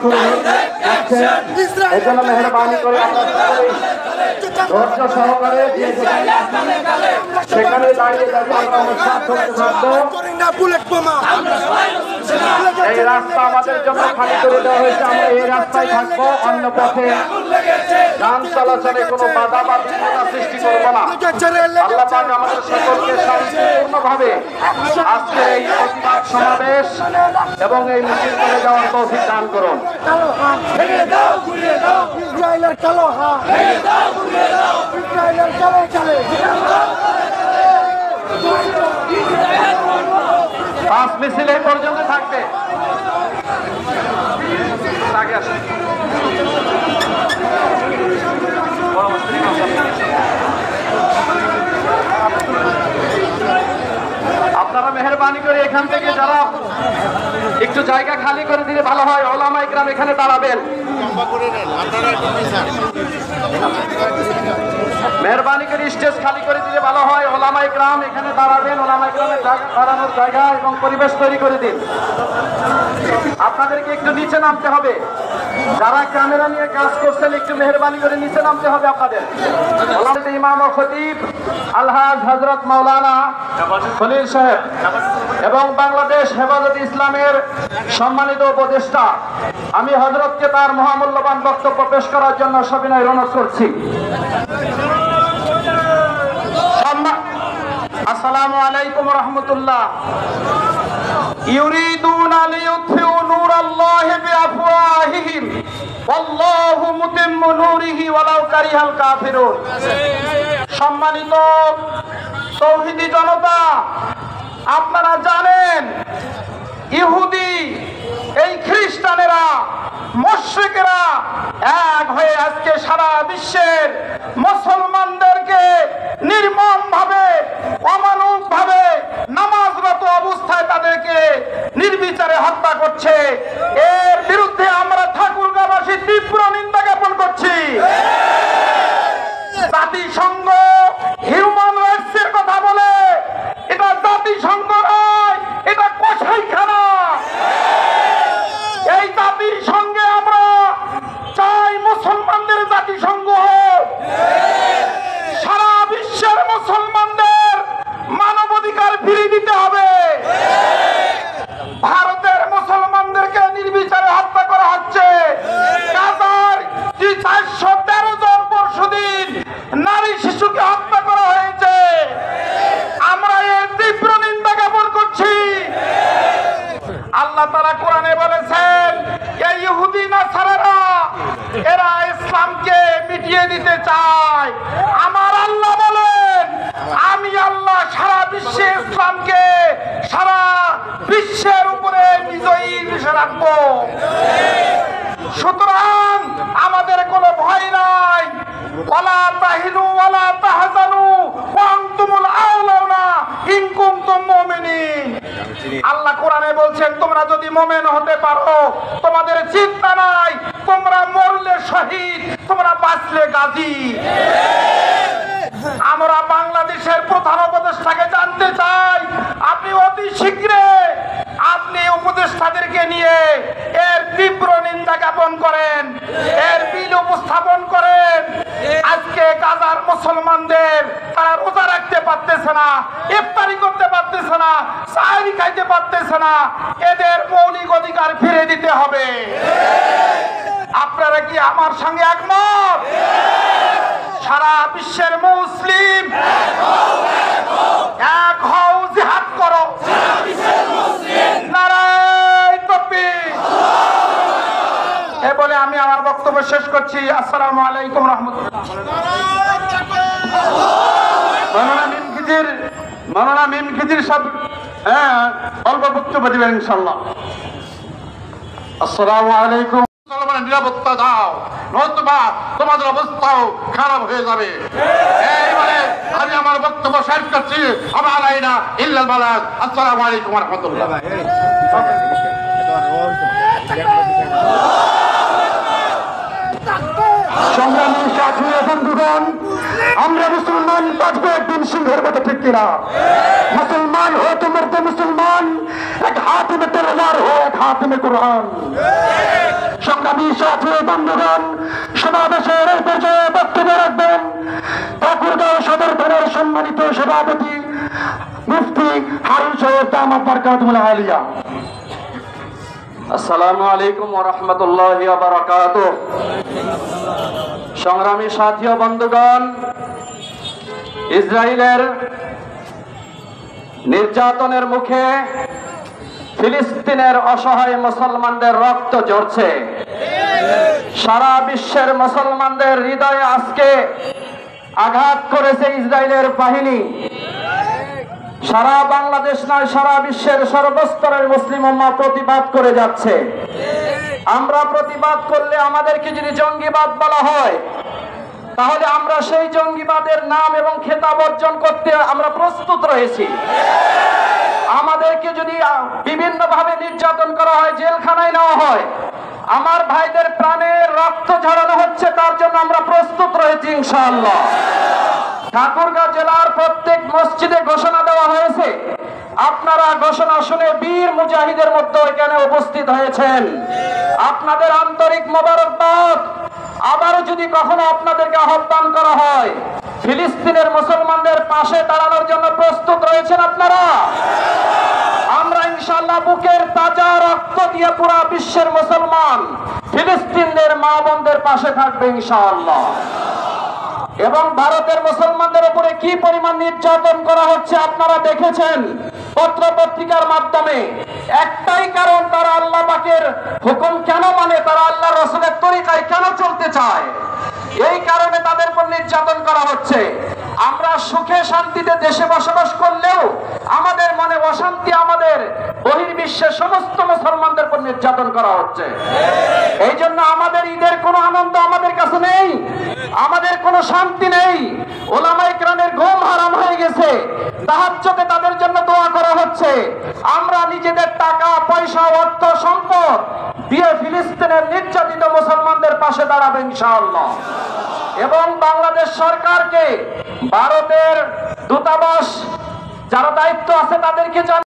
শুরু হচ্ছে। এই জন্য মেহরবানি করে ধৈর্য সহকারে সেখানে দাঁড়িয়ে দাঁড়িয়ে আমরা অনুষ্ঠান করতে থাকবো। এই রাস্তা আমাদের জন্য খালি করে দেওয়া হয়েছে, আমরা এই রাস্তায় থাকবো, অন্য পথে যান চলাচলে কোনো বাধা বা বিঘ্নতা সৃষ্টি করবো না। আল্লাহ পাক আমাদের সকলকে শান্তিপূর্ণভাবে আজকে এই প্রতিবাদ সমাবেশ এবং এই মিছিল করে যাওয়ার তৌফিক দান করুন। পাঁচ মিছিল এই পর্যন্ত থাকবে। আপনারা মেহরবানি করে এখান থেকে যারা একটু জায়গা খালি করে দিলে ভালো হয়। ওলামা ইকরাম এখানে দাঁড়াবেন। মেহরবানি করে স্টেজ খালি করে দিলে ভালো হয়। ওলামা ইকরাম এখানে দাঁড়াবেন। ওলামা ইকরামের দাঁড়ানোর জায়গা এবং পরিবেশ তৈরি করে দিন। আপনাদেরকে একটু নিচে নামতে হবে। যারা ক্যামেরা নিয়ে কাজ করছেন একটু মেহরবানি করে নিচে নামতে হবে আপনাদের। ইমাম ও খতিব আলহাজ হযরত মাওলানা খলিল সাহেব এবং বাংলাদেশ হেফাজতে ইসলামের সম্মানিত উপদেষ্টা, আমি হযরতকে তার মহামূল্যবান বক্তব্য পেশ করার জন্য সবিনয় অনুরোধ করছি। আসসালামু আলাইকুম ওয়া রাহমাতুল্লাহ। ইউরিদুনা লিইউতফিউ নূরাল্লাহি বিআফওয়াহিহিম ওয়াল্লাহু মুতিম্মু নূরিহি ওয়ালাউ কারিহাল কাফিরুন। সম্মানিত তৌহিদি জনতা, আপনারা জানেন ইহুদি, এই খ্রিস্টানেরা, মুশরিকেরা এক হয়ে আজকে সারা বিশ্বের মুসলমানদেরকে নির্মমভাবে, অমানবিকভাবে নামাজরত অবস্থায় তাদেরকে নির্বিচারে হত্যা করছে। এর বিরুদ্ধে আমরা ঠাকুরগাঁওবাসী তীব্র নিন্দা জ্ঞাপন করছি। জাতিসংঘ হিউম্যান রাইটসের কথা বলে, এটা জাতিসংঘ নয়, এটা কসাইখানা। এই জাতিসংঘে আমরা চাই মুসলমানদের জাতিসংঘ হোক, সারা বিশ্বের মুসলমানদের মানবাধিকার ফিরিয়ে দিতে হবে। ভারতের মুসলমানদেরকে নির্বিচারে হত্যা করা হচ্ছে। গাজার 413 জন পরশুদিন নারী শিশুকে হত্যা করা হয়েছে। আমরা এর তীব্র নিন্দা জ্ঞাপন করছি। আল্লাহ তাআলা কোরআনে বলেছেন, এই ইহুদি নাসারারা এরা ইসলামকে মিটিয়ে দিতে চায়। আমার আল্লাহ বলেন, আমি আল্লাহ সারা বিশ্বে ইসলামকে সারা বিশ্বের উপরে বিজয়ী হিসেবে রাখবো। সুতরাং আমাদের কোনো ভয় নাই। ওয়ালা তাহিনু ওয়ালা তাহজানু ওয়া আনতুমুল আউলাউনা ইন কুনতুম মুমিনিন। আল্লাহ কোরআনে বলছেন, তোমরা যদি মুমিন হতে পারো, তোমাদের চিন্তা নাই, তোমরা মরলে শহীদ, তোমরা বাঁচলে গাজী। আমরা বাংলাদেশের প্রধান উপদেষ্টাকে জানতে চাই, আপনি অতি শীঘ্রে আপনি উপদেষ্টাদেরকে নিয়ে এর তীব্র নিন্দা জ্ঞাপন করেন, এর বিল উপস্থাপন করেন। আজকে গাজার মুসলমানদের তারা রোজা রাখতে পারতেছে না, ইফতারি করতে পারতেছে না, সাহরি খাইতে পারতেছে না। এদের মৌলিক অধিকার ফিরে দিতে হবে। আপনারা কি আমার সঙ্গে একমত? সারা বিশ্বের মুসলিম এক হও, জিহাদ করো। নারায়ে তাকবীর। এ বলে আমি আমার বক্তব্য শেষ করছি। আসসালামু আলাইকুম রহমতুল্লাহ। মাওলানা মিম খিজির সব অল্প বক্তব্য দিবেন ইনশাআল্লাহ। আসসালামু আলাইকুম। নিরাপত্তা দাও, নতুবা তোমাদের অবস্থাও খারাপ হয়ে যাবে। এইবারে আমি আমার বক্তব্য শেষ করছি। আমালাইনা ইল্লাল বালাগ। আসসালামু আলাইকুম ওয়া রাহমাতুল্লাহ। সংগ্রামী সাথী বন্ধুগণ, আমরা মুসলমান বাঁচবো একদিন সিংহের মতো, ঠিক কিনা? মুসলমান हो तो मरते मुसलमान, एक हाथ में तलवार हो, एक हाथ में कुरान। সংগ্রামী সাথী বন্ধুগণ, সমাবেশের এই পর্যায়ে বক্তব্য রাখবেন ঠাকুরগাঁও সদর থানার সম্মানিত সভাপতি মুফতি হারুন সাহেব দামাত বরকাতুল আলিয়া। আসসালামু আলাইকুম ওয়া রাহমাতুল্লাহি ওয়া বারাকাতুহু। সংগ্রামী সাথী ও বন্ধুগণ, ইসরায়েলের নির্যাতনের মুখে ফিলিস্তিনের অসহায় মুসলমানদের রক্ত ঝরছে। সারা বিশ্বের মুসলমানদের হৃদয়ে আজকে আঘাত করেছে ইসরায়েলের বাহিনী। সারা বাংলাদেশ নয়, সারা বিশ্বের সর্বস্তরের মুসলিম উম্মাহ প্রতিবাদ করে যাচ্ছে। আমরা প্রতিবাদ করলে আমাদেরকে যদি জঙ্গিবাদ বলা হয়, তাহলে আমরা সেই জঙ্গিবাদের নাম এবং খেতাব অর্জন করতে আমরা প্রস্তুত রয়েছি। আমাদেরকে যদি বিভিন্ন ভাবে নির্যাতন করা হয়, জেলখানায় নেওয়া হয়, আমার ভাইদের প্রাণের রক্ত ঝরানো হচ্ছে, তার জন্য আমরা প্রস্তুত রয়েছি ইনশাআল্লাহ। ঠাকুরগাঁও জেলার প্রত্যেক মসজিদে ঘোষণা দেওয়া হয়েছে। আপনারা ঘোষণা শুনে বীর মুজাহিদের মধ্যে এখানে উপস্থিত হয়েছেন, আপনাদের আন্তরিক মোবারকবাদ। আবারও যদি কখনো আপনাদেরকে আহ্বান করা হয়, ফিলিস্তিনের মুসলমানদের পাশে দাঁড়ানোর জন্য প্রস্তুত রয়েছেন আপনারা? আমরা ইনশাআল্লাহ বুকের তাজা রক্ত দিয়ে পুরা বিশ্বের মুসলমান ফিলিস্তিনদের মা বোনদের পাশে থাকবে ইনশাআল্লাহ। এবং ভারতের মুসলমানদের উপরে কি পরিমাণ নির্যাতন করা হচ্ছে আপনারা দেখেছেন পত্র পত্রিকার মাধ্যমে। একটাই কারণ, তারা আল্লাহ পাকের হুকুম কেন মানে, তারা আল্লাহ রাসূলের তরিকায় কেন চলতে চায়, এই কারণে তাদের উপর নির্যাতন করা হচ্ছে। আমরা সুখে শান্তিতে দেশে বসবাস করলেও আমাদের মনে অশান্তি, আমাদের বহির্বিশ্বের সমস্ত মুসলমানদের উপর নির্যাতন করা হচ্ছে। এই জন্য আমাদের ঈদের কোনো আনন্দ আমাদের কাছে নেই, আমাদের কোনো শান্তি নেই। ওলামায়ে কেরামের ঘুম হারাম হয়ে গেছে, তাহাজ্জুদে তাদের জন্য দোয়া করা হচ্ছে। আমরা নিজেদের টাকা পয়সা অর্থ সম্পদ দিয়ে ফিলিস্তিনের নির্যাতিত মুসলমানদের পাশে দাঁড়াবো ইনশাআল্লাহ। এবং বাংলাদেশ সরকারকে, ভারতের দূতাবাস যারা দায়িত্ব আছে তাদেরকে